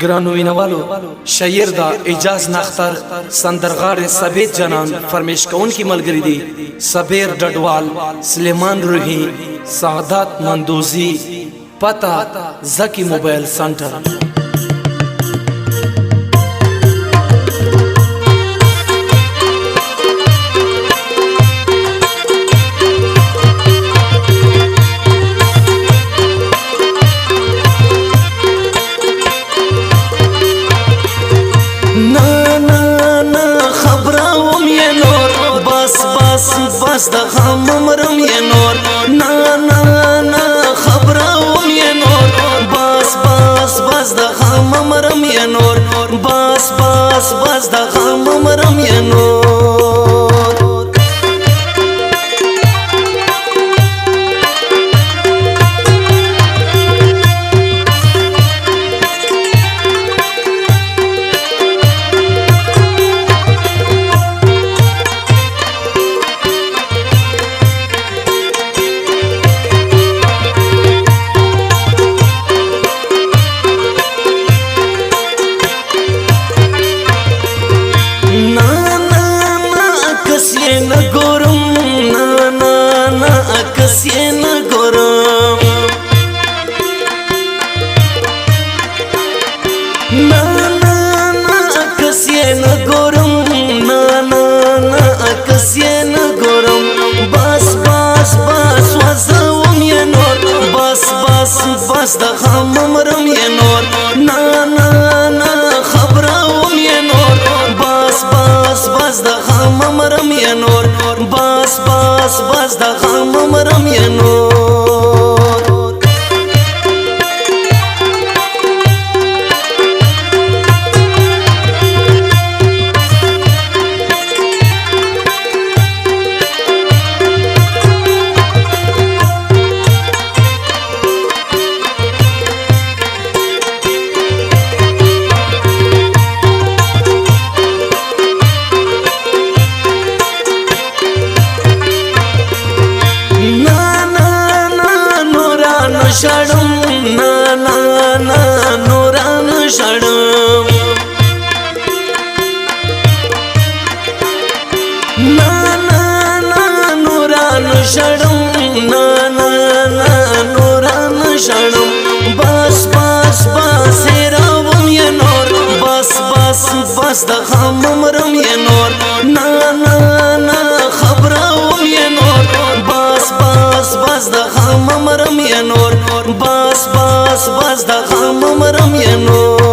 گرانو وینوالو شاعر دا اجاز نختر سندرغار سبید جنان فرمیش کون کی ملگری دی سبیر ڈڈوال سلیمان روحی سعادت مندوزی پتہ زکی موبائل سنٹر بس د غم مرم یې نور نا نا نا خبروم یې نور بس د غم مرم یې نور بس د غم مرم یې نور بس د غم مرم یې نور نا نا نا خبروم یې نور بس د غم مرم یې نور بس د غم مرم یې نور شړم نا نا نا نوران شړم نا نا نا نوران شړم نا نا نا نوران شړم بس راوم یې نور بس د غم مرم یې نور نا نا نا خبروم یې نور بس د غم مرم یې نور بس د غم مرم یې نور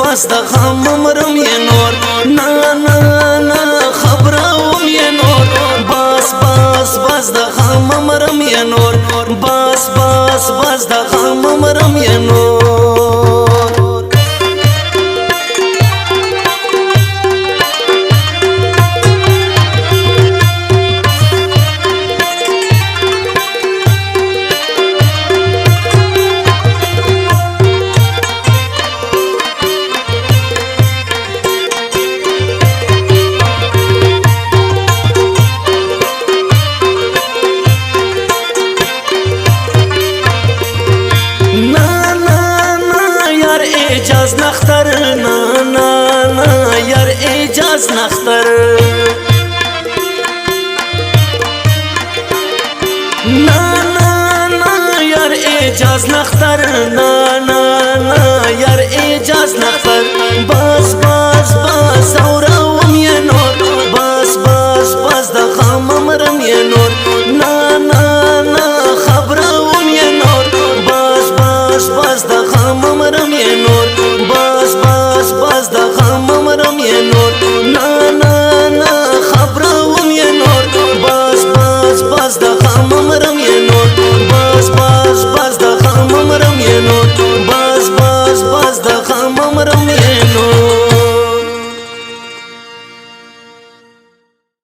بس د غم مرم یې نور نا نا نا خبروم یې نور بس د غم مرم یې نور بس د غم مرم یې نور اجاز نختر نا نا نا یار اجاز نختر نا نا نا یار اجاز نختر نا نا نا یار اجاز نختر